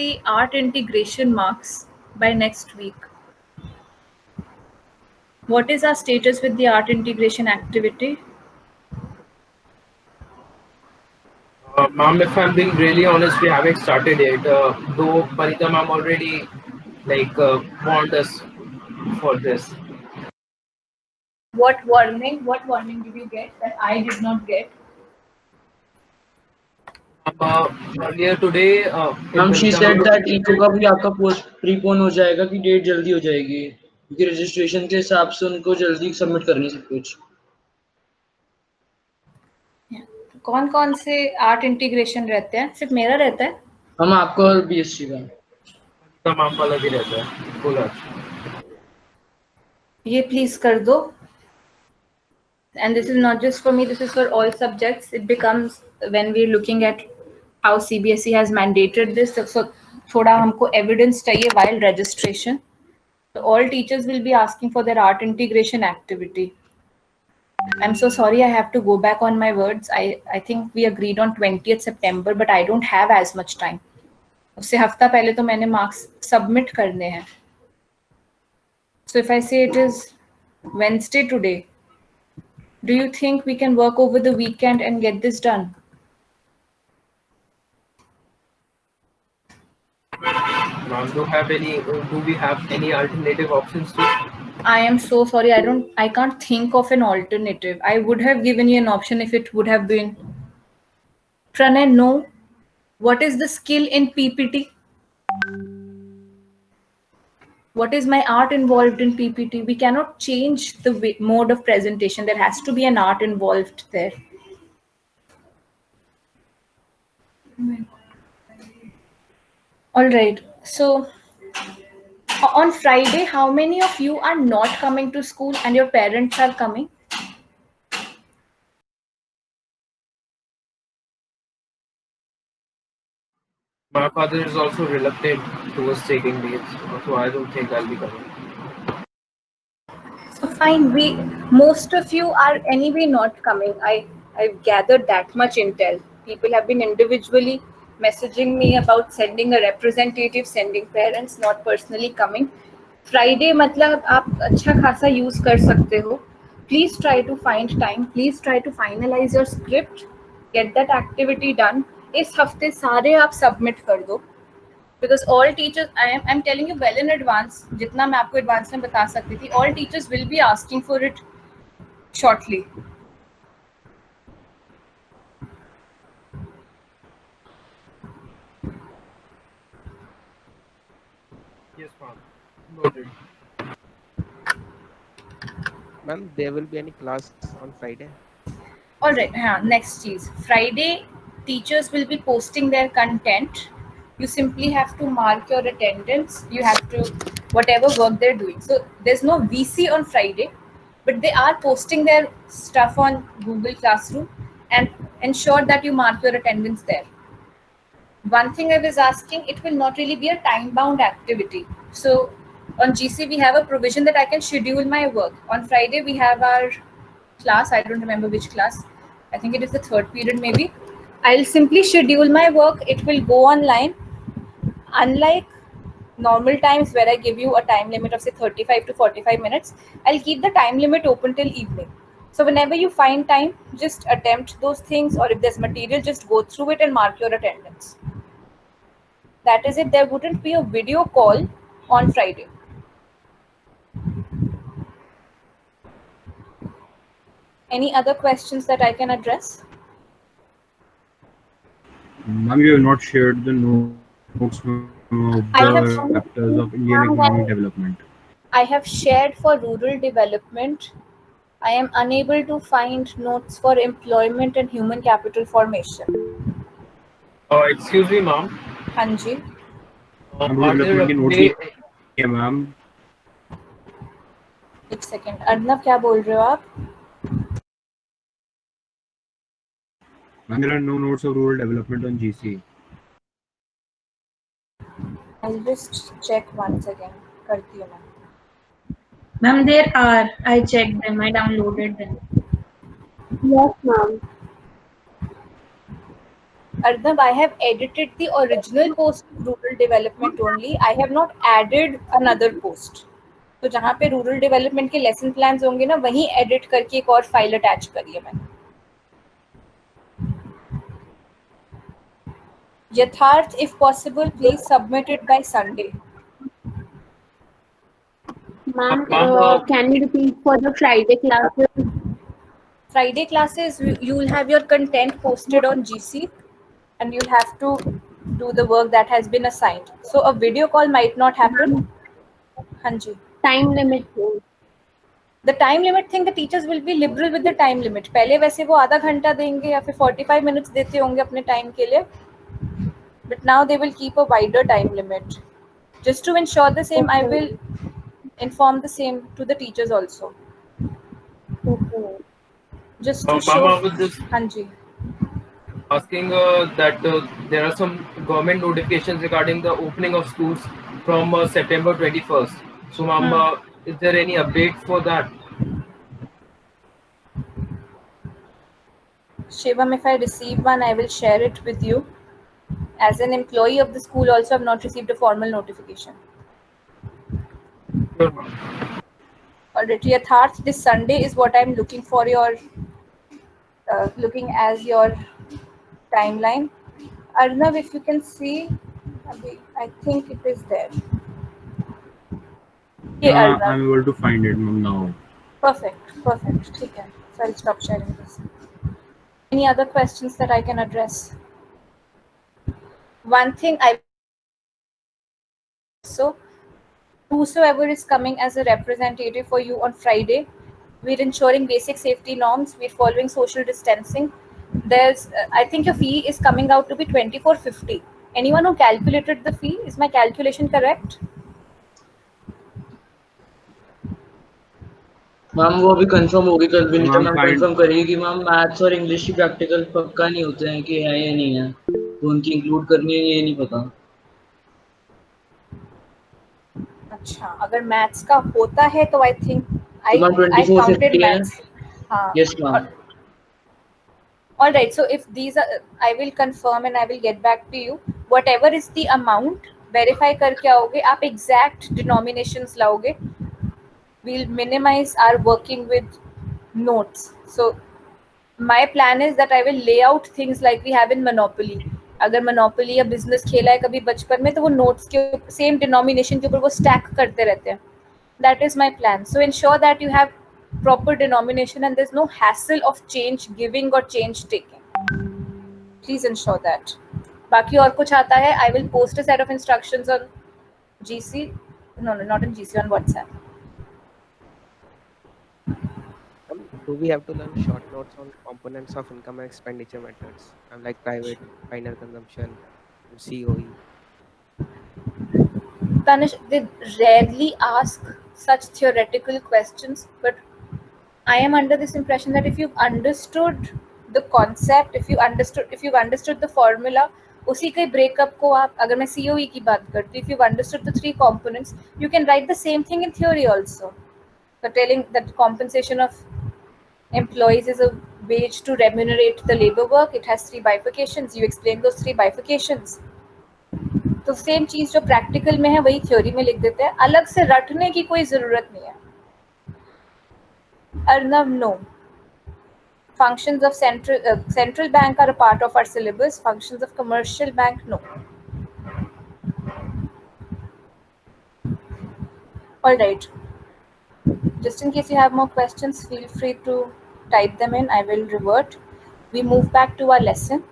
the art integration marks by next week. What is our status with the art integration activity? Ma'am, if I'm being really honest, we haven't started it. Though Parita ma'am already warned us for this. What warning did you get that I did not get? Earlier today, in ma'am she Parita said that इको का ma'am, भी आपका post prepone हो जाएगा कि date जल्दी हो जाएगी क्योंकि रजिस्ट्रेशन के हिसाब से उनको जल्दी सबमिट करनी सब कुछ। कौन कौन से आर्ट इंटीग्रेशन रहते हैं? सिर्फ मेरा रहता है? हम आपको और बीएससी का Parita ma'am वाला भी रहता है बोला। ये प्लीज कर दो. And this is not just for me, this is for all subjects. It becomes when we're looking at how CBSE has mandated this. So thoda humko evidence chahiye while registration. So all teachers will be asking for their art integration activity. I'm so sorry, I have to go back on my words. I think we agreed on 20th September, but I don't have as much time. उससे हफ्ता पहले तो मैंने marks submit करने हैं. So if I say it is Wednesday today, do you think we can work over the weekend and get this done? Ma'am, do we have any alternative options too? I am so sorry. I can't think of an alternative. I would have given you an option if it would have been. Pranay, no. What is the skill in PPT? What is my art involved in PPT? We cannot change the mode of presentation. There has to be an art involved there. All right. So on Friday, how many of you are not coming to school and your parents are coming? My father is also reluctant towards taking leaves, so I don't think I'll be coming. So fine, most of you are anyway not coming. I've gathered that much intel. People have been individually messaging me about sending a representative, sending parents, not personally coming. Friday मतलब आप अच्छा खासा use कर सकते हो. Please try to find time. Please try to finalize your script. Get that activity done. इस हफ्ते सारे आप submit कर दो. Because all teachers, I'm telling you well in advance, जितना मैं आपको advance में बता सकती थी, all teachers will be asking for it shortly. Yes, ma'am. Noted. Ma'am, there will be any class on Friday? All right, next cheese. Friday, teachers will be posting their content. You simply have to mark your attendance. You have to, whatever work they're doing. So there's no VC on Friday, but they are posting their stuff on Google Classroom and ensure that you mark your attendance there. One thing I was asking, it will not really be a time-bound activity. So on GC, we have a provision that I can schedule my work. On Friday, we have our class. I don't remember which class. I think it is the third period maybe. I'll simply schedule my work. It will go online. Unlike normal times where I give you a time limit of say 35 to 45 minutes, I'll keep the time limit open till evening. So whenever you find time, just attempt those things, or if there's material, just go through it and mark your attendance. That is it. There wouldn't be a video call on Friday. Any other questions that I can address? Ma'am, you have not shared the notes of the chapters of Indian economic development. I have shared for rural development. I am unable to find notes for employment and human capital formation. Excuse me, ma'am. Hanji. Are there की notes ma'am. एक second, Arnab क्या बोल रहे हो आप? Ma'am, there are no notes of rural development on GC. I'll just check once again. करती हूँ मैं. Ma'am, there are. I checked them. I downloaded them. Yes, ma'am. Arnab, I have edited the original post of rural development only. I have not added another post. तो जहाँ पे rural development के lesson plans होंगे ना, वहीं edit करके एक और फाइल अटैच करी है मैंने. यथार्थ, if possible, please submit it by Sunday. Ma'am, can you repeat for the Friday classes? Friday classes, you will have your content posted on GC and you'll have to do the work that has been assigned. So a video call might not happen. Hanji. Time limit. The time limit thing, the teachers will be liberal with the time limit. पहले वैसे वो आधा घंटा देंगे या फिर 45 minutes देते होंगे अपने time के लिए. But now they will keep a wider time limit. Just to ensure the same, I will inform the same to the teachers also. Okay. Just to Ma'am, show. I was just Hanji. asking that there are some government notifications regarding the opening of schools from September 21st. So, ma'am, is there any update for that? Shivam, if I receive one, I will share it with you. As an employee of the school, also, I have not received a formal notification. Sure, ma'am. Alright, Yatharth, this Sunday is what I'm looking for your, looking as your timeline. Arnav, if you can see, I think it is there. Okay, Arnav. I'm able to find it now. Perfect. ठीक है. So I'll stop sharing this. Any other questions that I can address? One thing so whosoever is coming as a representative for you on Friday, we're ensuring basic safety norms. We're following social distancing. There's, I think your fee is coming out to be 2450. Anyone who calculated the fee? Is my calculation correct? Ma'am वो अभी confirm होगी कल भी, नहीं तो ma'am Ma'am, confirm करेगी कि ma'am maths और इंग्लिश की प्रैक्टिकल पक्का नहीं होते हैं कि है या नहीं है, तो उनकी इंक्लूड करनी है ये नहीं पता. अच्छा, अगर मैथ्स का होता है तो I think I ma'am counted 2450 है. maths. हाँ. Yes ma'am. All right. So if these are, I will confirm and I will get back to you. Whatever is the amount, verify करके आओगे. आप exact denominations लाओगे. We'll minimize our working with notes. So my plan is that I will lay out things like we have in Monopoly. अगर Monopoly या business खेला है कभी बचपन में तो वो notes के same denomination के ऊपर वो stack करते रहते हैं. That is my plan. So ensure that you have proper denomination and there's no hassle of change giving or change taking. Please ensure that. बाकी और कुछ आता है, I will post a set of instructions on GC. No, not on GC, on WhatsApp. Do we have to learn short notes on components of income and expenditure methods, like private, final consumption, COE? Tanish, they rarely ask such theoretical questions, but I am under this impression that if you've understood the concept, if you've understood the formula, उसी के breakup को आप, अगर मैं COE की बात करती हूँ, if you've understood the three components, you can write the same thing in theory also. So telling that compensation of employees is a wage to remunerate the labor work. It has three bifurcations. You explain those three bifurcations. तो same चीज जो practical में है वही theory में लिख देते हैं. अलग से रटने की कोई जरूरत नहीं है. Arnav, no. Functions of central bank are a part of our syllabus. Functions of commercial bank, no. All right. Just in case you have more questions, feel free to type them in. I will revert. We move back to our lesson.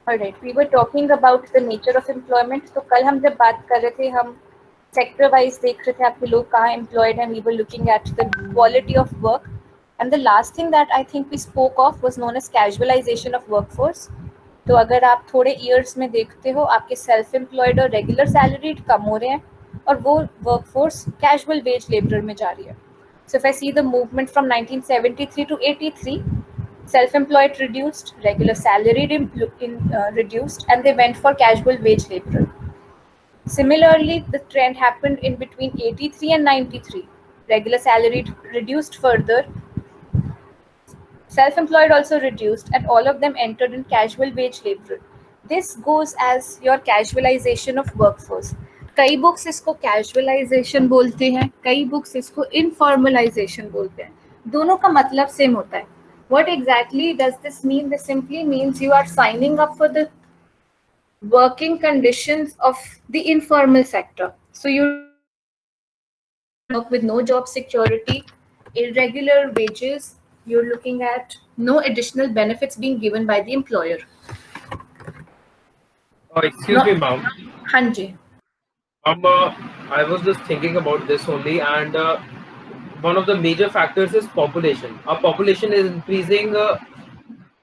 Alright, we were talking about the nature of employment. तो कल हम जब बात कर रहे थे, हम sector wise देख रहे थे आपके लोग कहाँ employed हैं. We were looking at the quality of work, and the last thing that I think we spoke of was known as casualization of workforce. तो अगर आप थोड़े years में देखते हो, आपके self employed और regular salaried कम हो रहे हैं और वो workforce casual wage laborer में जा रही है. So if I see the movement from 1973 to 83, self-employed reduced, regular salaried reduced, and they went for casual wage laborer. Similarly, the trend happened in between 83 and 93. regular salary reduced further, self-employed also reduced, and all of them entered in casual wage labor. This goes as your casualization of workforce. कई books इसको casualization बोलते हैं, कई books इसको informalization बोलते हैं. दोनों का मतलब सेम होता है. What exactly does this mean? This simply means you are signing up for the working conditions of the informal sector. So you work with no job security, irregular wages, you're looking at no additional benefits being given by the employer. Excuse me, ma'am. Hanji. I was just thinking about this only, and one of the major factors is population. Our population is increasing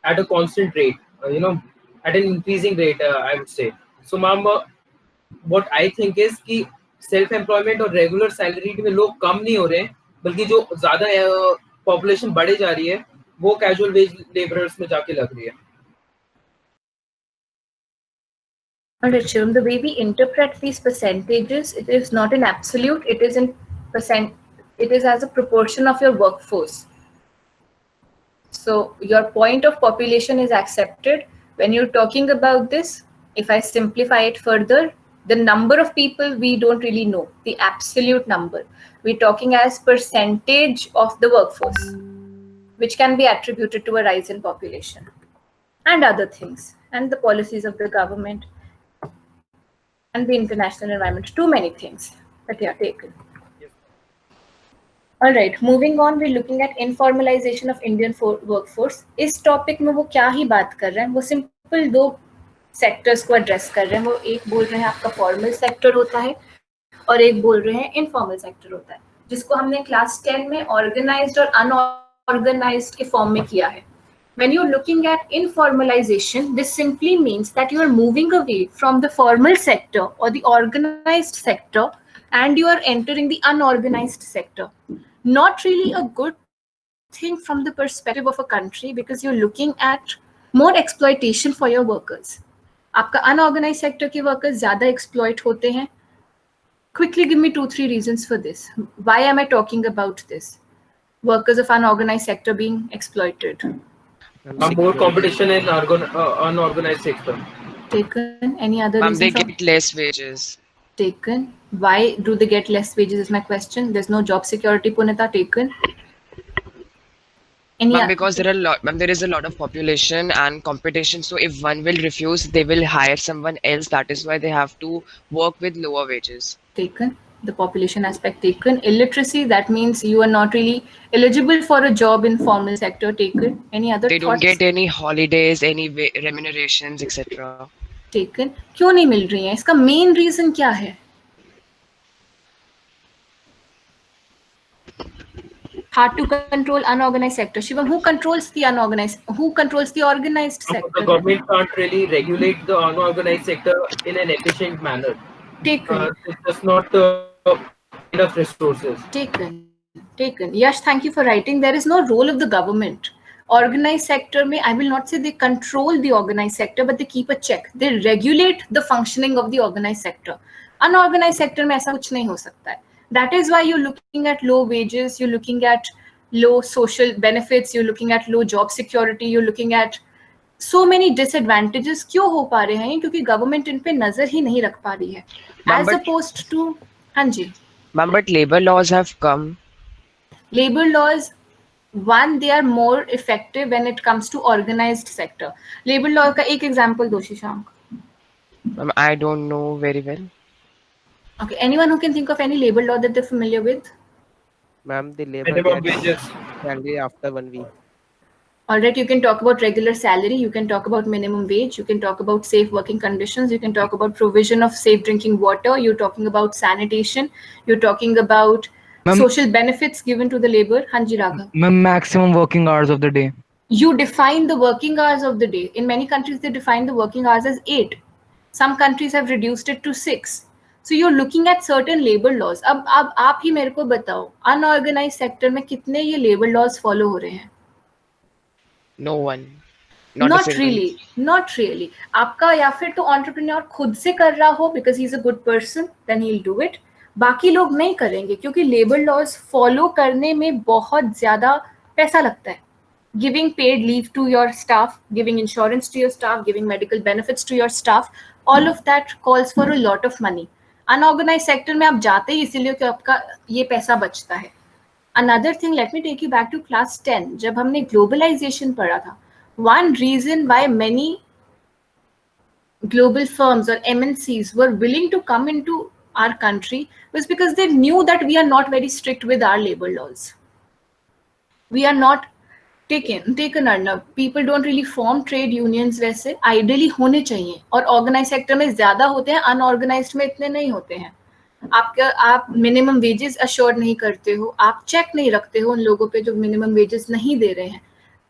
at a constant rate, at an increasing rate, I would say. So, ma'am, what I think is कि self employment और regular salary में लोग कम नहीं हो रहे हैं, बल्कि जो ज्यादा पॉपुलेशन बढ़े जा रही है वो कैजुअल वेज लेबरर्स में जाके लग रही है. Alright, Shivam, the way we interpret these percentages, it is not in absolute, it is in percent, it is as a proportion of your workforce. So your point of population is accepted. When you're talking about this, if I simplify it further, the number of people we don't really know, the absolute number. We're talking as percentage of the workforce, which can be attributed to a rise in population and other things, and the policies of the government and the international environment, too many things that are taken. All right, moving on, we're looking at informalization of Indian workforce. इस topic में वो क्या ही बात कर रहे हैं, वो simple दो सेक्टर्स को एड्रेस कर रहे हैं. वो एक बोल रहे हैं आपका फॉर्मल सेक्टर होता है और एक बोल रहे हैं इनफॉर्मल सेक्टर होता है, जिसको हमने क्लास 10 में ऑर्गेनाइज्ड और अनऑर्गेनाइज्ड के फॉर्म में किया है. When you're looking at informalization, this simply means that you are moving away from the formal sector or the organized sector and you are entering the unorganized sector. Not really a good thing from the perspective of a country, because you're looking at more exploitation for your workers. आपका unorganized sector के workers ज़्यादा exploit होते हैं. Quickly give me 2-3 reasons for this. Why am I talking about this? Workers of unorganized sector being exploited. More competition in unorganized sector. Taken. Any other reason? They get less wages. Taken. Why do they get less wages is my question. There's no job security, Punita. Taken. Because there is a lot of population and competition. So if one will refuse, they will hire someone else. That is why they have to work with lower wages. Taken. The population aspect taken. Illiteracy, that means you are not really eligible for a job in formal sector. Taken. Any other They thoughts? don't get any holidays, any remunerations, etc. Taken. क्यों नहीं मिल रही हैं? इसका main reason क्या है? Hard to control unorganized sector. Shivam, who controls the unorganized? Who controls the organized sector? The government can't really regulate the unorganized sector in an efficient manner. Taken. It's just not enough resources. Taken. Yash, thank you for writing. There is no role of the government. Organized sector में, I will not say they control the organized sector, but they keep a check. They regulate the functioning of the organized sector. Unorganized sector में ऐसा कुछ नहीं हो सकता है. That is why you're looking at low wages, you're looking at low social benefits, you're looking at low job security, you're looking at so many disadvantages. क्यों हो पा रहे हैं? क्योंकि government इन पे नजर ही नहीं रख पा रही है. As opposed to, हाँ जी. Ma'am, but labor laws have come. Labor laws, one, they are more effective when it comes to organized sector. Labor law का एक example दो Shashank. Ma'am, I don't know very well. Okay, anyone who can think of any labor law that they're familiar with? Ma'am, the labor Minimum gets wages. salary after 1 week. All right, you can talk about regular salary, you can talk about minimum wage, you can talk about safe working conditions, you can talk about provision of safe drinking water, you're talking about sanitation, you're talking about social benefits given to the labor. Hanji Raghav. Maximum working hours of the day. You define the working hours of the day. In many countries, they define the working hours as 8. Some countries have reduced it to 6. So you're looking at certain labor laws. अब आप ही मेरे को बताओ, unorganized sector में कितने ये labor laws follow हो रहे हैं? No one. Not really. आपका या फिर तो entrepreneur खुद से कर रहा हो because he's a good person, then he'll do it. बाकी लोग नहीं करेंगे क्योंकि लेबर लॉज फॉलो करने में बहुत ज़्यादा पैसा लगता है. Giving paid leave to your staff, giving insurance to your staff, giving medical benefits to your staff, all of that calls for a lot of money. Unorganized sector में आप जाते ही इसीलिए कि आपका ये पैसा बचता है. Another thing, let me take you back to class 10. जब हमने globalization पढ़ा था, one reason why many global firms or MNCs were willing to come into our country was because they knew that we are not very strict with our labor laws. We are not taken Arnab. People don't really form trade unions वैसे. Ideally होने चाहिए और organized sector में ज़्यादा होते हैं, unorganized में इतने नहीं होते हैं. आप मिनिमम वेजेस अश्योर्ड नहीं करते हो, आप चेक नहीं रखते हो उन लोगों पे जो मिनिमम वेजेस नहीं दे रहे हैं,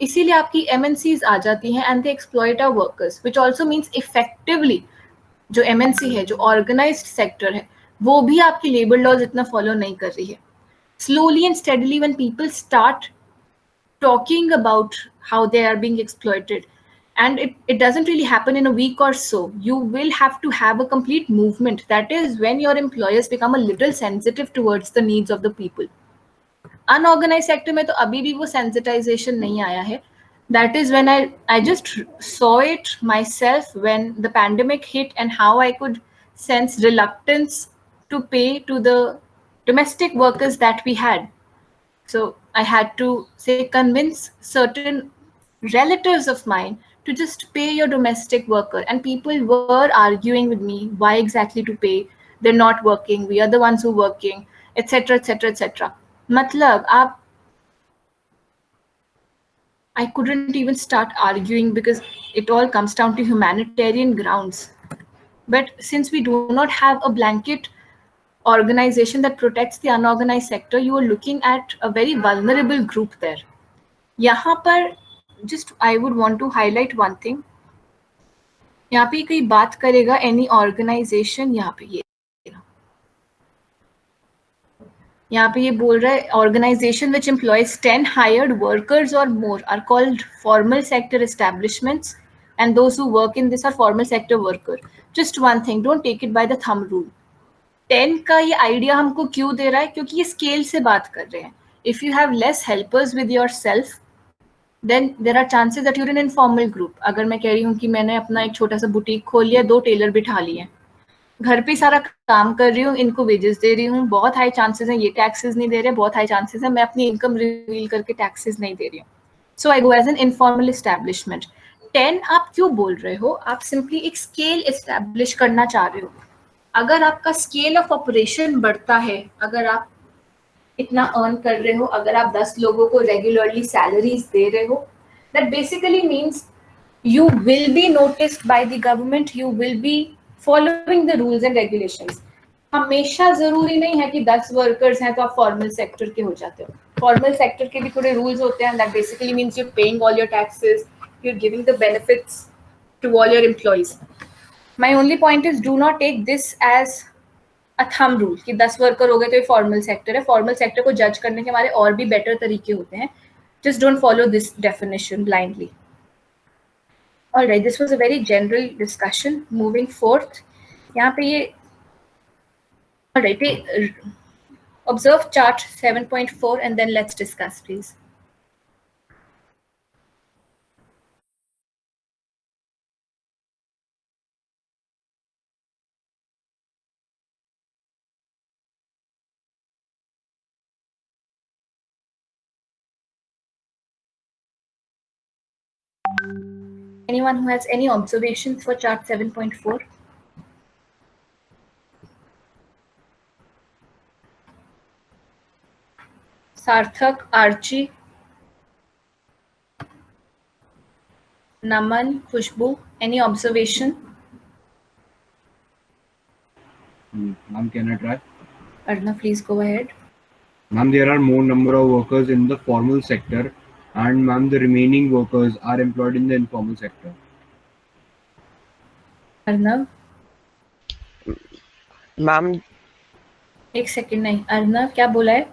इसीलिए आपकी MNCs आ जाती हैं and they exploit our workers, which also means effectively जो MNC है, जो ऑर्गेनाइज्ड सेक्टर है, वो भी आपकी लेबर लॉज इतना फॉलो नहीं कर रही है. Slowly and steadily when people start talking about how they are being exploited, and it doesn't really happen in a week or so, you will have to have a complete movement. That is when your employers become a little sensitive towards the needs of the people. Unorganized sector में तो अभी भी वो sensitization नहीं आया है. That is when I just saw it myself when the pandemic hit and how I could sense reluctance to pay to the domestic workers that we had. So I had to convince certain relatives of mine to just pay your domestic worker, and people were arguing with me why exactly to pay. They're not working, we are the ones who are working, etc, etc, etc. Matlab, I couldn't even start arguing because it all comes down to humanitarian grounds. But since we do not have a blanket organization that protects the unorganized sector, you are looking at a very vulnerable group there. यहाँ पर just I would want to highlight one thing. यहाँ पे कोई बात करेगा any organization, यहाँ पे ये बोल रहा है organization which employs 10 hired workers or more are called formal sector establishments, and those who work in this are formal sector worker. Just one thing, don't take it by the thumb rule. 10 का ये idea हमको क्यों दे रहा है? क्योंकि ये scale से बात कर रहे हैं. If you have less helpers with yourself, then there are chances that you're in informal group. अगर मैं कह रही हूँ कि मैंने अपना एक छोटा सा बुटीक खोल लिया, 2 टेलर बिठा लिए, घर पे सारा काम कर रही हूँ, इनको वेजेस दे रही हूँ, बहुत हाई चांसेस हैं ये टैक्सेस नहीं दे रहे, बहुत हाई चांसेस है मैं अपनी इनकम रिवील करके टैक्सेस नहीं दे रही हूँ. So I go as an informal establishment. 10 आप क्यों बोल रहे हो? आप सिंपली एक स्केल एस्टैब्लिश करना चाह रहे हो. अगर आपका स्केल ऑफ ऑपरेशन बढ़ता है, अगर आप इतना अर्न कर रहे हो, अगर आप 10 लोगों को रेगुलरली सैलरीज दे रहे हो, that basically means you will be noticed by the government, you will be following the rules and regulations. हमेशा जरूरी नहीं है कि 10 वर्कर्स हैं तो आप फॉर्मल सेक्टर के हो जाते हो. फॉर्मल सेक्टर के भी थोड़े रूल्स होते हैं. That basically means you paying all your taxes, you are giving the benefits to all your employees. My only point is, do not take this as a thumb rule कि 10 worker हो गए तो ये formal sector है. Formal sector को जज करने के हमारे और भी बेटर तरीके होते हैं. Just don't follow this definition blindly. All right, this was a very general discussion. Moving forth, यहाँ पे ये all right, observe chart 7.4 and then let's discuss, please. Anyone who has any observations for chart 7.4? Sarthak, Archie, Naman, Khushbu, any observation? Ma'am, can I try? Arnav, please go ahead. Ma'am, there are more number of workers in the formal sector, and ma'am, the remaining workers are employed in the informal sector. Arnav? Ma'am, एक second नहीं, अर्नव क्या बोला है?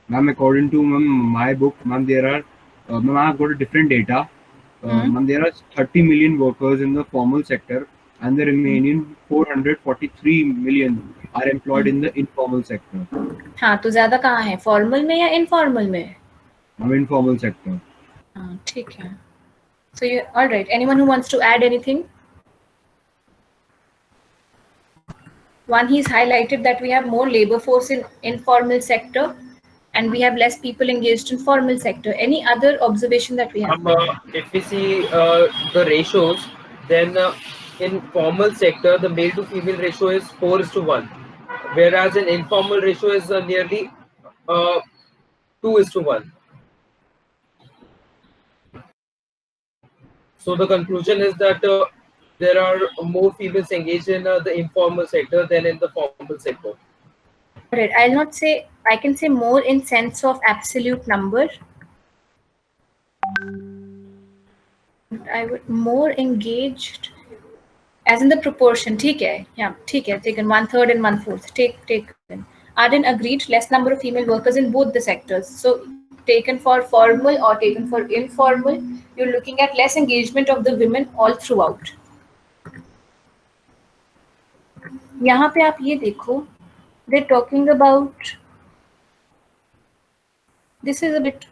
Ma'am, according to my book, ma'am, there are ma'am, I've got a different data. Ma'am, there are 30 million workers in the formal sector, and the remaining 443 million are employed in the informal sector. हाँ, तो ज्यादा कहाँ है, formal में या informal में? I'm informal sector. हाँ, ठीक है. So you all right? Anyone who wants to add anything? One, he's highlighted that we have more labor force in informal sector, and we have less people engaged in formal sector. Any other observation that we have? If we see the ratios, then in formal sector, the male to female ratio is 4:1, whereas in informal ratio is nearly 2:1. So the conclusion is that there are more females engaged in the informal sector than in the formal sector. Right. I'll not say, I can say more in sense of absolute number. I would more engaged as in the proportion. ठीक है, yeah, ठीक है, taken 1/3 and 1/4. Taken. Arden agreed, less number of female workers in both the sectors. So taken for formal or taken for informal, you're looking at less engagement of the women all throughout. यहाँ पे आप ये देखो, they're talking about, this is a bit,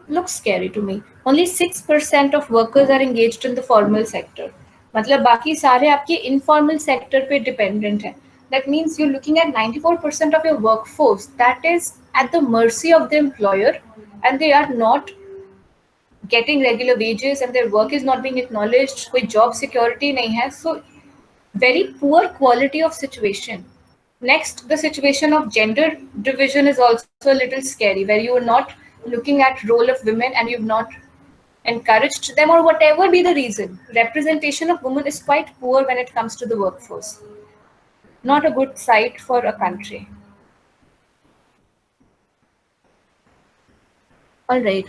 looks scary to me. Only 6% of workers are engaged in the formal sector. मतलब बाकी सारे आपके informal sector पे dependent हैं. That means you're looking at 94% of your workforce that is at the mercy of the employer, and they are not getting regular wages and their work is not being acknowledged. कोई job security नहीं है. So very poor quality of situation. Next, the situation of gender division is also a little scary, where you are not looking at role of women and you've not encouraged them, or whatever be the reason. Representation of women is quite poor when it comes to the workforce. Not a good sight for a country. All right.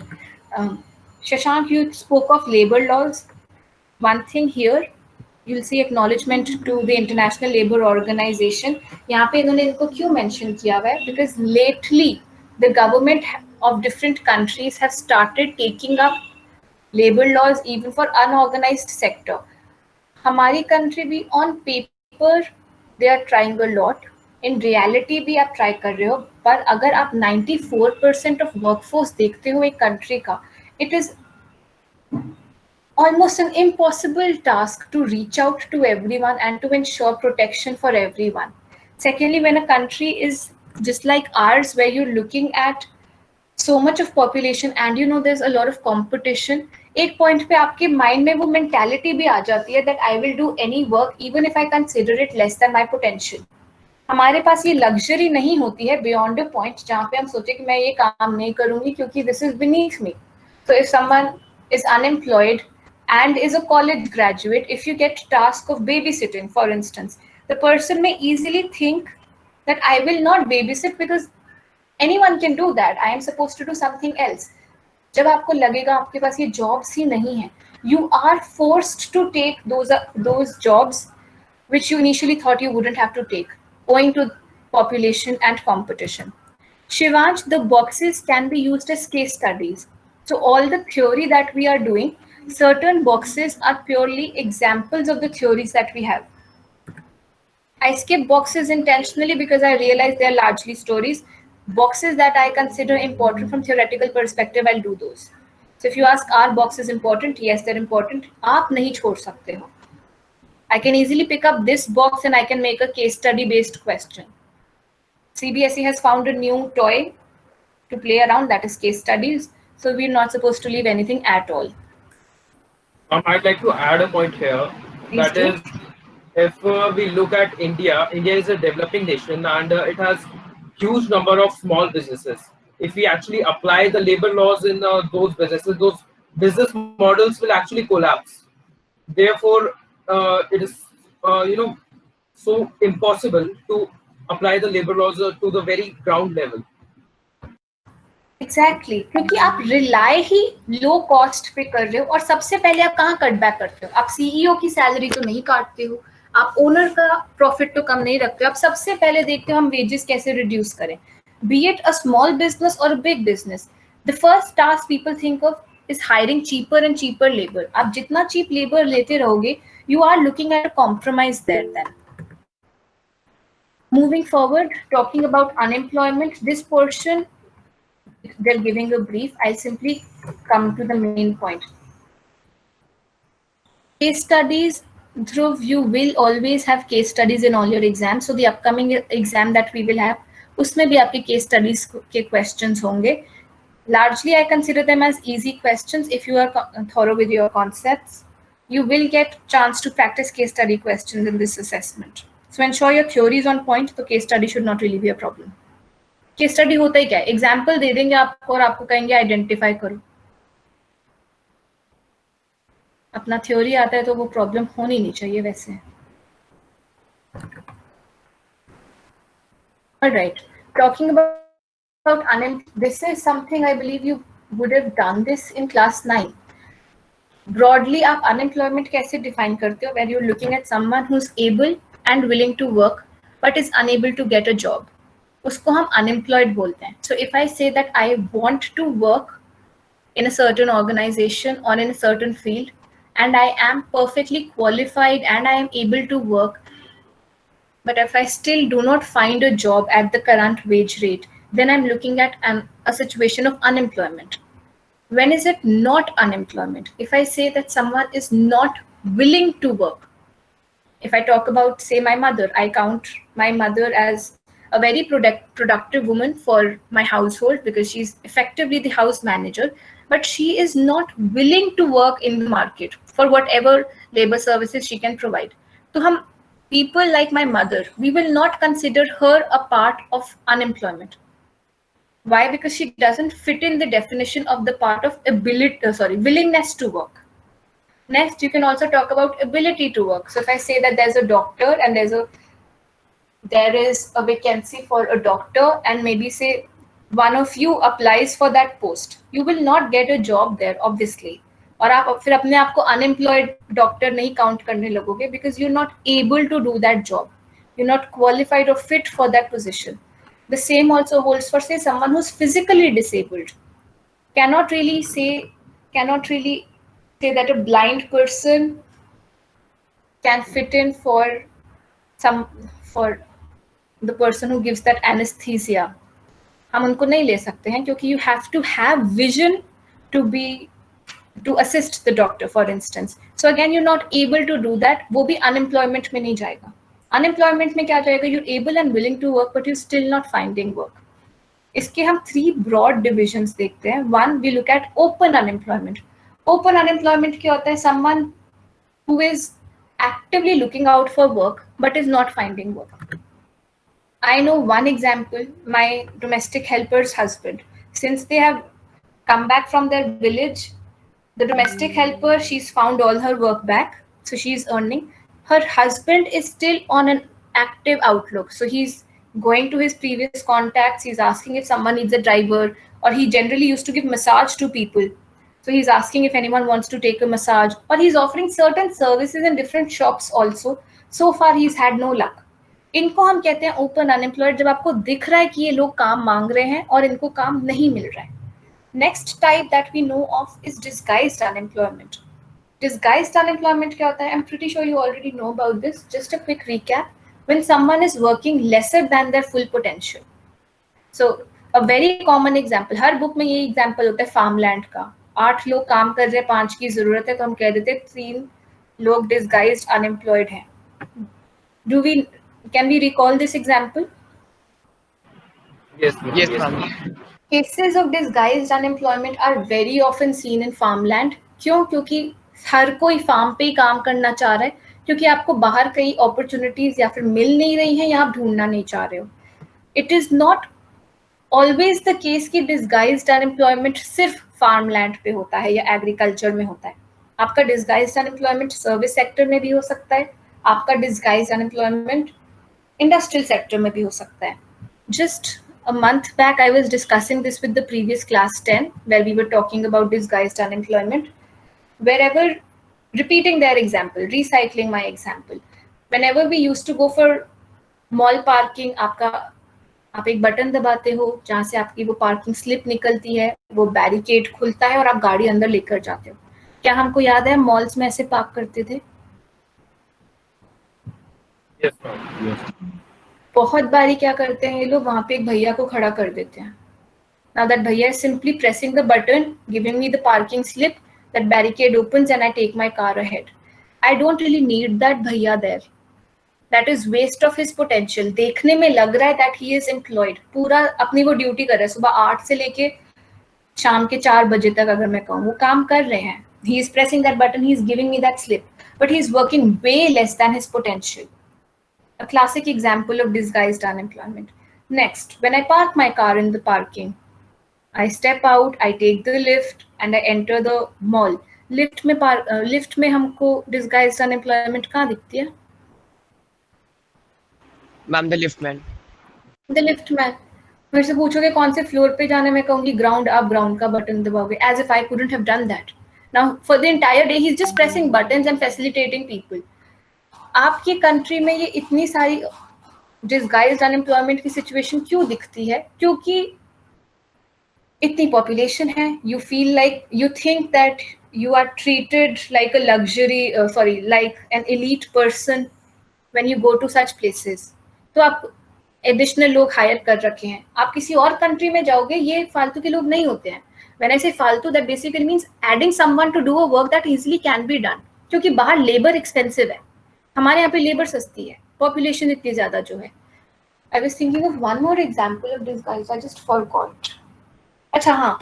Shashank, you spoke of labor laws. One thing here, you'll see acknowledgement to the International Labour Organization. यहाँ पे इन्होंने इनको क्यों mention किया हुआ है? Because lately the government of different countries have started taking up labor laws even for unorganized sector. हमारी country भी on paper they are trying a lot. In reality भी आप try कर रहे हो, पर अगर आप 94% of workforce देखते हो एक country का, it is almost an impossible task to reach out to everyone and to ensure protection for everyone. Secondly, when a country is just like ours, where you're looking at so much of population and you know there's a lot of competition, एक point पे आपके mind में वो mentality भी आ जाती है that I will do any work even if I consider it less than my potential. हमारे पास ये luxury नहीं होती है beyond a point जहाँ पे हम सोचे कि मैं ये काम नहीं करूँगी क्योंकि this is beneath me. So if someone is unemployed and is a college graduate, if you get task of babysitting, for instance, the person may easily think that I will not babysit because anyone can do that. I am supposed to do something else. जब आपको लगेगा आपके पास ये jobs ही नहीं है, you are forced to take those jobs which you initially thought you wouldn't have to take, owing to population and competition. Shivansh, the boxes can be used as case studies. So all the theory that we are doing, certain boxes are purely examples of the theories that we have. I skip boxes intentionally because I realize they are largely stories. Boxes that I consider important from theoretical perspective, I'll do those. So if you ask, are boxes important? Yes, they're important. आप नहीं छोड़ सकते हो. I can easily pick up this box and I can make a case study based question. CBSE has found a new toy to play around, that is case studies. So we're not supposed to leave anything at all. I'd like to add a point here. Please That do. is, if we look at India, India is a developing nation and it has huge number of small businesses. If we actually apply the labor laws in those businesses, those business models will actually collapse. Therefore, it is so impossible to apply the labor laws to the very ground level. Exactly, क्योंकि आप rely ही low cost पे कर रहे हो और सबसे पहले आप कहाँ कट बैक करते हो? आप सीईओ की सैलरी तो नहीं काटते हो, आप ओनर का प्रॉफिट तो कम नहीं रखते हो, आप सबसे पहले देखते हो हम वेजेस कैसे रिड्यूस करें. Be it a small business और a big business, the first task people think of is hiring cheaper and cheaper labour. आप जितना चीप लेबर लेते रहोगे, you are looking at a compromise there then. Moving forward, talking about unemployment, this portion, they're giving a brief. I'll simply come to the main point. Case studies, Dhruv, you will always have case studies in all your exams. So the upcoming exam that we will have, उसमें भी आपके case studies के questions होंगे. Largely, I consider them as easy questions if you are thorough with your concepts. You will get chance to practice case study questions in this assessment. So ensure your theory is on point. So case study should not really be a problem. Case study होता ही क्या है? Example दे देंगे आपको और आपको कहेंगे identify करो. अपना थ्योरी आता है तो वो प्रॉब्लम होनी नहीं चाहिए वैसे. All right, talking about unemployment, this is something I believe you would have done this in class 9. Broadly, आप unemployment कैसे define करते हो? Where you're looking at someone who's able and willing to work but is unable to get a job. उसको हम unemployed बोलते हैं. So if I say that I want to work in a certain organization or in a certain field and I am perfectly qualified and I am able to work, but if I still do not find a job at the current wage rate, then I'm looking at a situation of unemployment. When is it not unemployment? If I say that someone is not willing to work. If I talk about, say, my mother, I count my mother as a very productive woman for my household because she's effectively the house manager, but she is not willing to work in the market for whatever labor services she can provide. So people like my mother, we will not consider her a part of unemployment. Why? Because she doesn't fit in the definition of the part of willingness to work. Next, you can also talk about ability to work. So if I say that there's a doctor and there is a vacancy for a doctor and maybe say one of you applies for that post, you will not get a job there, obviously. और आप फिर अपने आप को unemployed doctor नहीं count करने लगोगे because you're not able to do that job. You're not qualified or fit for that position. The same also holds for, say, someone who's physically disabled. Cannot really say that a blind person can fit in for the person who gives that anesthesia. हम उनको नहीं ले सकते हैं क्योंकि you have to have vision to assist the doctor, for instance. So again, you're not able to do that. वो भी unemployment में नहीं जाएगा. Unemployment में क्या जाएगा? You're able and willing to work, but you're still not finding work. इसके हम 3 broad divisions देखते हैं. One, we look at open unemployment. Open unemployment क्या होता है? Someone who is actively looking out for work but is not finding work. I know one example, my domestic helper's husband. Since they have come back from their village, the domestic helper, she's found all her work back, so she's earning. Her husband is still on an active outlook. So he's going to his previous contacts, he's asking if someone needs a driver, or he generally used to give massage to people. So he's asking if anyone wants to take a massage, or he's offering certain services in different shops also. So far, he's had no luck. इनको हम कहते हैं open unemployed, जब आपको दिख रहा है कि ये लोग काम मांग रहे हैं और इनको काम नहीं मिल रहा है. Next type that we know of is disguised unemployment. Disguised unemployment क्या होता है? I'm pretty sure you already know about this. Just a quick recap. When someone is working lesser than their full potential. So a very common example, her book में ये example होता है farmland का. 8 लोग काम कर रहे हैं, 5 की जरूरत है, तो हम कह देते 3 लोग disguised unemployed हैं. Can we recall this example? Yes, ma'am. Cases of disguised unemployment are very often seen in farmland. क्यों? क्योंकि हर कोई फार्म पे ही काम करना चाह रहा है, क्योंकि आपको बाहर कई अपॉर्चुनिटीज या फिर मिल नहीं रही हैं या आप ढूंढना नहीं चाह रहे हो. It is not always the case कि डिस्गाइज्ड अनएम्प्लॉयमेंट सिर्फ फार्मलैंड पे होता है या एग्रीकल्चर में होता है. आपका डिस्गाइज्ड अनएम्प्लॉयमेंट सर्विस सेक्टर में भी हो सकता है, आपका डिस्गाइज्ड अनएम्प्लॉयमेंट इंडस्ट्रियल सेक्टर में भी हो सकता है. Just a month back, I was discussing this with the previous class 10, where we were talking about disguised unemployment. Wherever, repeating their example, recycling my example. Whenever we used to go for mall parking, आप एक button दबाते हो जहाँ से आपकी वो parking slip निकलती है, वो बैरिकेड खुलता है और आप गाड़ी अंदर लेकर जाते हो. क्या हमको याद है मॉल्स में ऐसे पार्क करते थे? Yes, ma'am. Yes. बहुत बारी क्या करते हैं ये लोग, वहां पे एक भैया को खड़ा कर देते हैं. Now that bhaiya is simply pressing the button, giving me the parking slip, that barricade opens and I take my car ahead. I don't really need that bhaiya there. That is waste of his potential. देखने में लग रहा है that he is employed. पूरा अपनी वो duty कर रहा है, सुबह 8 से लेके शाम के 4 बजे तक अगर मैं कहूँ वो काम कर रहे हैं. He is pressing that button, he is giving me that slip, but he is working way less than his potential. A classic example of disguised unemployment. Next, when I park my car in the parking, I step out, I take the lift and I enter the mall. Lift में हमको disguised unemployment कहाँ दिखती है? Ma'am, the lift man. The lift man. मेरे से पूछोगे कौन से फ्लोर पे जाने, मैं कहूँगी ग्राउंड. आप ग्राउंड का button दबाओगे, as if I couldn't have done that. Now for the entire day he's just pressing buttons and facilitating people. आपकी कंट्री में ये इतनी सारी disguised unemployment की सिचुएशन क्यों दिखती है? क्योंकि इतनी पॉपुलेशन है. You feel like, you think that you are treated like a luxury, like an elite person when you go to such places. तो आप एडिशनल लोग हायर कर रखे हैं. आप किसी और कंट्री में जाओगे, ये फालतू के लोग नहीं होते हैं. व्हेन आई से फालतू, that basically means adding someone to do a work that easily can be done. क्योंकि बाहर लेबर एक्सपेंसिव है, हमारे यहाँ पे लेबर सस्ती है, पॉपुलेशन इतनी ज्यादा जो है. I was thinking of one more example of this guys, I just forgot. अच्छा हाँ,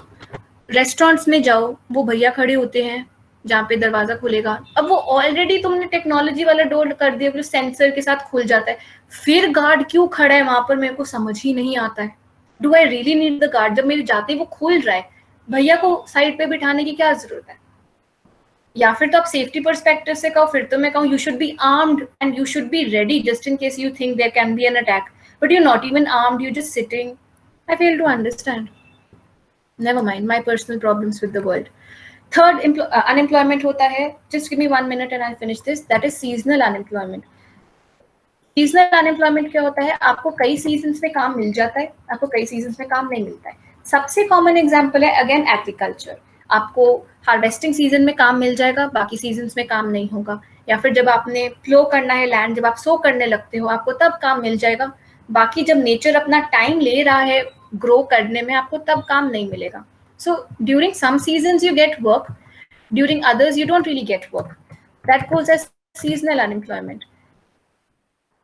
रेस्टोरेंट्स में जाओ, वो भैया खड़े होते हैं जहाँ पे दरवाजा खुलेगा. अब वो ऑलरेडी तुमने टेक्नोलॉजी वाला डोर कर दिया, जो सेंसर के साथ खुल जाता है. फिर गार्ड क्यों खड़ा है वहां पर, मेरे को समझ ही नहीं आता है. Do I really need the guard? जब मेरे जाते ही वो खुल रहा है, भैया को साइड पे बिठाने की क्या जरूरत है? या फिर तो आप सेफ्टी परस्पेक्टिव से कहो, फिर तो मैं कहूँ you should be armed and you should be ready just in case you think there can be an attack. But you not even armed, you just sitting. I fail to understand. Never mind, my personal problems with the world. Third, unemployment होता है. Just give me 1 minute and I'll finish this. That is seasonal unemployment. Seasonal unemployment क्या होता है? आपको कई seasons में काम मिल जाता है, आपको कई seasons में काम नहीं मिलता है. सबसे common example है again agriculture. आपको harvesting season में काम मिल जाएगा, बाकी seasons में काम नहीं होगा. या फिर जब आपने plow करना है land, जब आप sow करने लगते हो, आपको तब काम मिल जाएगा. बाकी जब नेचर अपना टाइम ले रहा है ग्रो करने में, आपको तब काम नहीं मिलेगा. So during some seasons you get work, during others you don't really get work. That goes as seasonal unemployment.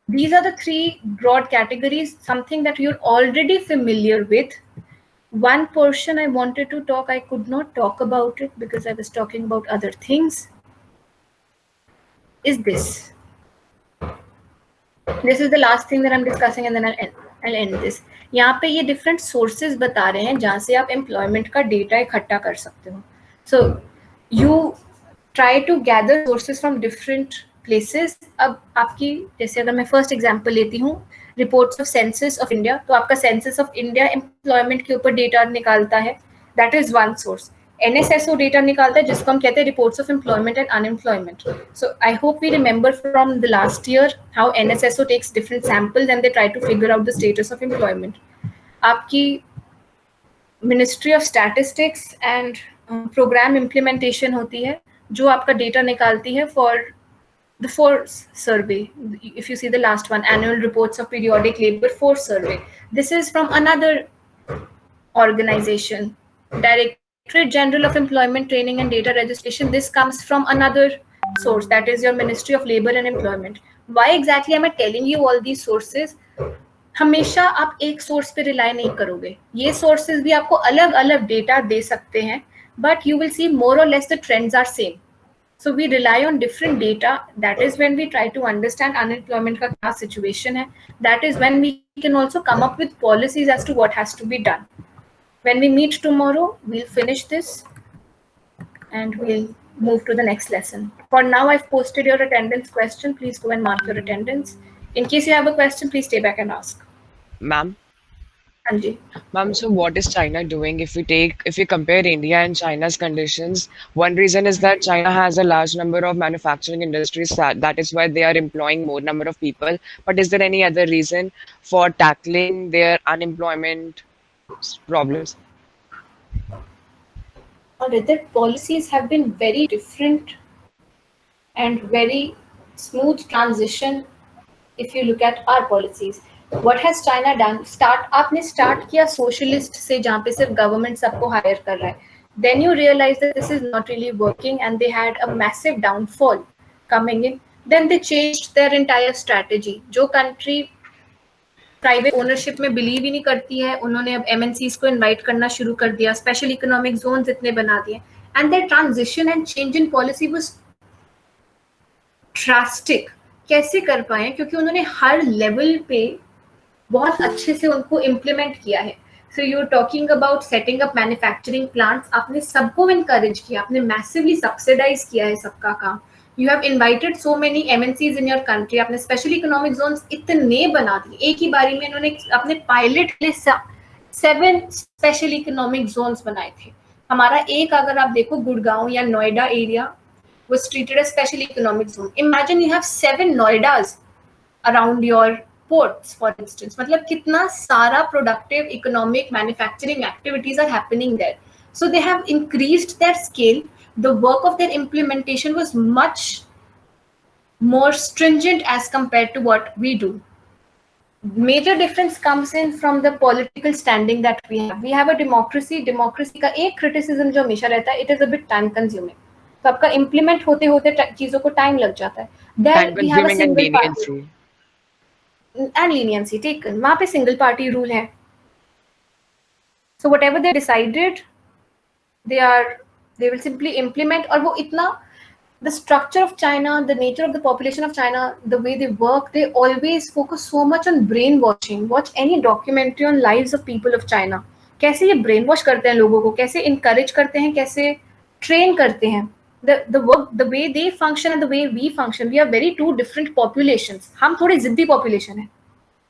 These are the 3 broad categories, something that you're already familiar with. One portion I wanted to talk, I could not talk about it because I was talking about other things, is this. This is the last thing that I'm discussing and then I'll end this. यहाँ पे ये different sources बता रहे हैं जहाँ से आप employment का data इकट्ठा कर सकते हो. So you try to gather sources from different places. अब आपकी, जैसे अगर मैं first example लेती हूँ, reports of census of India, तो आपका census of India employment के ऊपर data निकालता है. That is one source. NSSO data निकालता है जिसको हम कहते हैं reports of employment and unemployment. So I hope we remember from the last year how NSSO takes different samples and they try to figure out the status of employment. आपकी Ministry of Statistics and program implementation होती है जो आपका data निकालती है for the force survey. If you see the last one, annual reports of periodic labor force survey. This is from another organization, Directorate General of Employment Training and Data Registration. This comes from another source, that is your Ministry of Labor and Employment. Why exactly am I telling you all these sources? हमेशा आप एक source पे rely नहीं करोगे. ये sources भी आपको अलग अलग डेटा दे सकते हैं, but you will see more or less the trends are same. So we rely on different data. That is when we try to understand unemployment का क्या situation है. That is when we can also come up with policies as to what has to be done. When we meet tomorrow, we'll finish this and we'll move to the next lesson. For now, I've posted your attendance question. Please go and mark your attendance. In case you have a question, please stay back and ask. Ma'am? Anji. Ma'am, so what is China doing? If we compare India and China's conditions, one reason is that China has a large number of manufacturing industries. That is why they are employing more number of people. But is there any other reason for tackling their unemployment problems? Their policies have been very different and very smooth transition if you look at our policies. What has China done? आपने start किया socialist से जहाँ पे सिर्फ government सबको hire कर रहा है. Then you realize that this is not really working and they had a massive downfall coming in. Then they changed their entire strategy. जो country प्राइवेट ओनरशिप में बिलीव ही नहीं करती है, उन्होंने अब एमएनसीज को इनवाइट करना शुरू कर दिया, स्पेशल इकोनॉमिक जोन्स इतने बना दिए, and their transition and change in policy was drastic. कैसे कर पाए? क्योंकि उन्होंने हर लेवल पे बहुत अच्छे से उनको इम्प्लीमेंट किया है. So you are talking about setting up manufacturing plants, आपने सबको इनकरेज किया, आपने मैसिवली सब्सिडाइज किया है सबका काम. You have invited so many MNCs in your country, आपने स्पेशल इकोनॉमिक जोन्स इतने बना दिए. एक ही बारी में इन्होंने अपने पायलट के लिए 7 स्पेशल इकोनॉमिक जोन्स बनाए थे. हमारा एक अगर आप देखो गुड़गांव या Noida area was treated as special economic zone. Imagine you have 7 Noidas around your ports, for instance. मतलब कितना सारा productive economic manufacturing activities are happening there. So they have increased their scale. The work of their implementation was much more stringent as compared to what we do. Major difference comes in from the political standing that we have. We have a democracy. Democracy का एक criticism जो हमेशा रहता है, it is a bit time consuming. तो आपका implement होते होते चीजों को टाइम लग जाता है. Then we have a single party and leniency taken. वहाँ पे single party rule है. So whatever they decided, they will simply implement. और वो इतना, the structure of China, the nature of the population of China, the way they work, they always focus so much on brainwashing. Watch any documentary on lives of people of China. कैसे ये brainwash करते हैं लोगों को, कैसे encourage करते हैं, कैसे train करते हैं. The work, the way they function and the way we function, we are very two different populations. हम थोड़ी जिद्दी population है,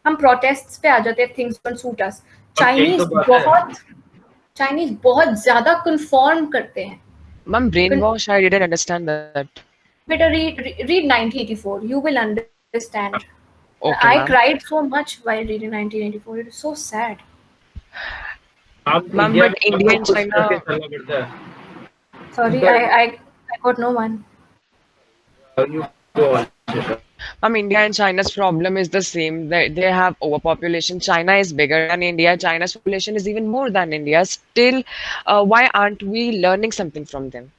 हम protests पे आ जाते हैं, things don't suit us. Chinese बहुत ज़्यादा conform करते हैं. Ma'am, brainwash, I didn't understand that. Better read 1984. You will understand. Okay, I ma'am. cried so much while reading 1984. It is so sad. Ma'am, but India and China. Sorry, I got no one. You go on. Ma'am, India and China's problem is the same. They have overpopulation. China is bigger than India. China's population is even more than India. Still, why aren't we learning something from them?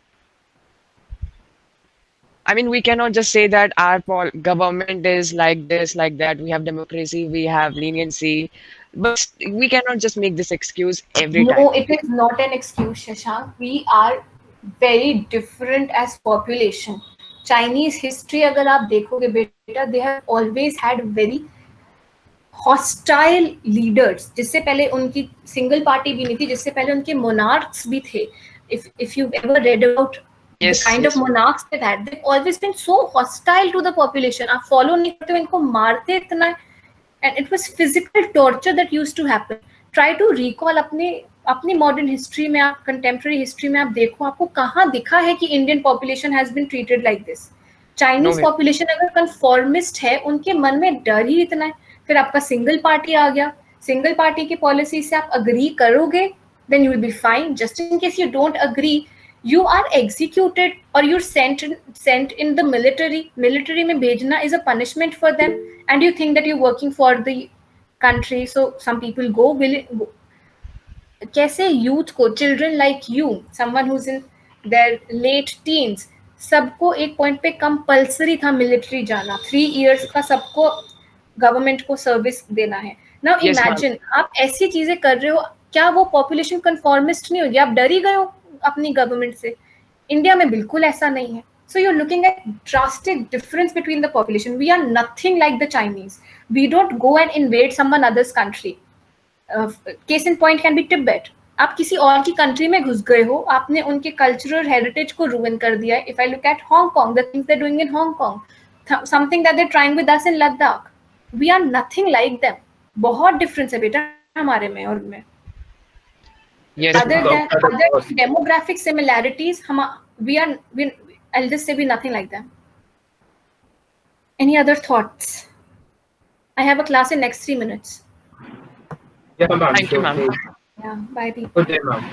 I mean, we cannot just say that our government is like this, like that. We have democracy, we have leniency, but we cannot just make this excuse every time. No, it is not an excuse, Shashank. We are very different as population. Chinese history, अगर आप देखोगे बेटा, they have always had very hostile leaders. जिससे पहले उनकी single party भी नहीं थी, जिससे पहले उनके monarchs भी थे. If you've ever read about the kind of monarchs they've had, they've always been so hostile to the population. आप follow नहीं करते, इनको मारते इतना, and it was physical torture that used to happen. Try to recall अपनी modern history में, आप contemporary history में आप देखो, आपको कहाँ दिखा है कि Indian population has been treated like this. Chinese population अगर conformist है, उनके मन में डर ही इतना है. फिर आपका single party आ गया, single party की policy से आप agree करोगे, then you will be fine. Just in case you don't agree, you are executed or you're sent in the military. Military में भेजना is a punishment for them, and you think that you're working for the country. So some people go. कैसे youth को, children like you, someone who's in their late teens, सबको एक point पे compulsory था military जाना. 3 years का सबको government को service देना है. Now imagine आप ऐसी चीजें कर रहे हो, क्या वो population conformist नहीं होगी? आप डर ही गए हो अपनी government से. इंडिया में बिल्कुल ऐसा नहीं है. So you're looking at drastic difference between the population. We are nothing like the Chinese. We don't go and invade someone other's country. Case in point can be Tibet. आप किसी और की country में घुस गए हो, आपने उनके cultural heritage को ruin कर दिया है. If I look at Hong Kong, the things they're doing in Hong Kong, something that they're trying with us in Ladakh, we are nothing like them. बहुत difference है बेटा हमारे में और उनमें. Yes, other demographic similarities, I'll just say we're nothing like them. Any other thoughts? I have a class in next 3 minutes. Yeah, ma'am. Thank you, ma'am. Yeah, bye people. Good day, ma'am.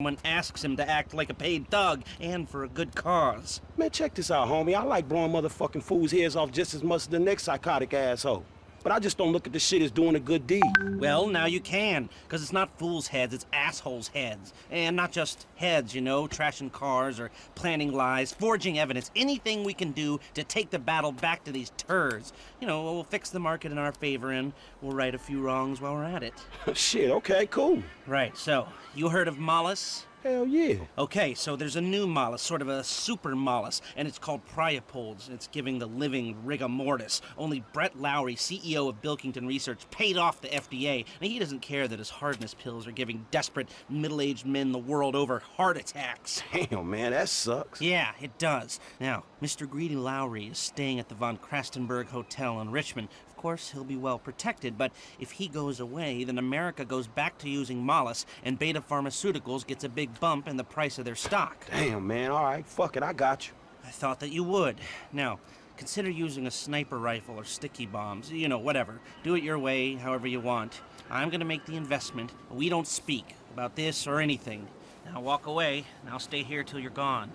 someone asks him to act like a paid thug and for a good cause. Man, check this out, homie. I like blowing motherfucking fools' heads off just as much as the next psychotic asshole. But I just don't look at this shit as doing a good deed. Well, now you can, because it's not fools' heads, it's assholes' heads. And not just heads, you know, trashing cars or planning lies, forging evidence, anything we can do to take the battle back to these turds. You know, we'll fix the market in our favor and we'll right a few wrongs while we're at it. Shit, okay, cool. Right, so, you heard of Mollis? Hell yeah. Okay, so there's a new Mollis, sort of a super Mollis, and it's called Priapold. It's giving the living rigor mortis. Only Brett Lowry, CEO of Bilkington Research, paid off the FDA, and he doesn't care that his hardness pills are giving desperate middle-aged men the world over heart attacks. Damn, man, that sucks. Yeah, it does. Now, Mr. Greedy Lowry is staying at the Von Krastenberg Hotel in Richmond. Of course, he'll be well protected, but if he goes away, then America goes back to using Mollis, and Beta Pharmaceuticals gets a big bump in the price of their stock. Damn, man, all right, fuck it, I got you. I thought that you would. Now, consider using a sniper rifle or sticky bombs. You know, whatever. Do it your way, however you want. I'm gonna make the investment. We don't speak about this or anything. Now walk away, and I'll stay here till you're gone.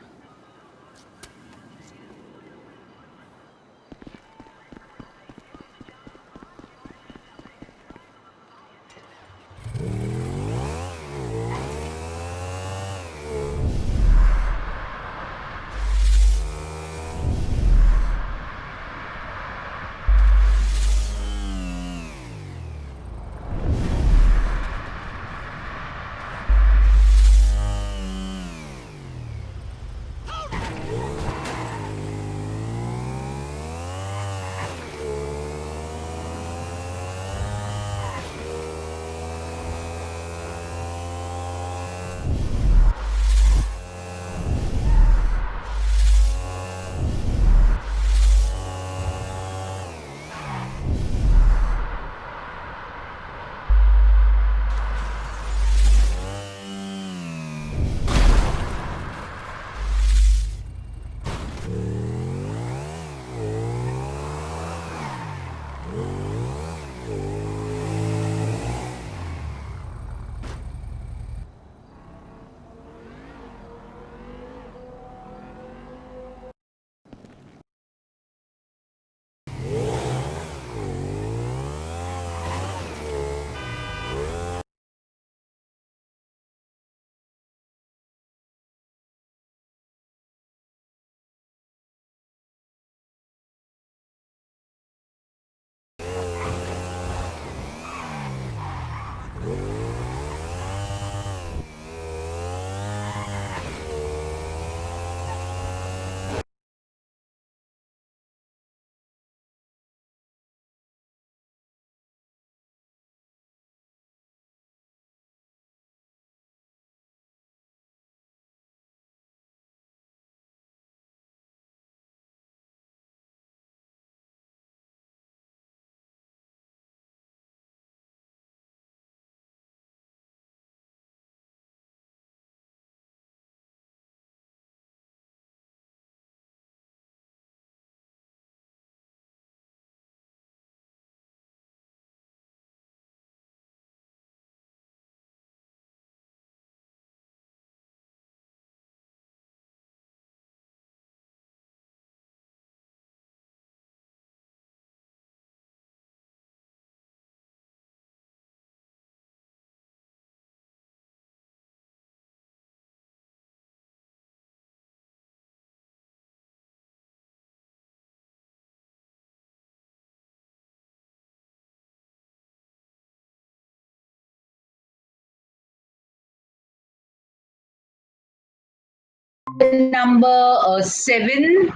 Number 7.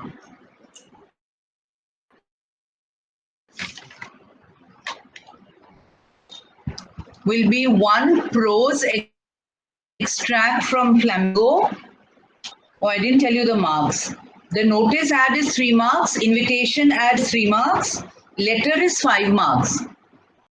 Will be 1 prose extract from Flamingo. Oh, I didn't tell you the marks. The notice ad is 3 marks, invitation ad 3 marks, letter is 5 marks.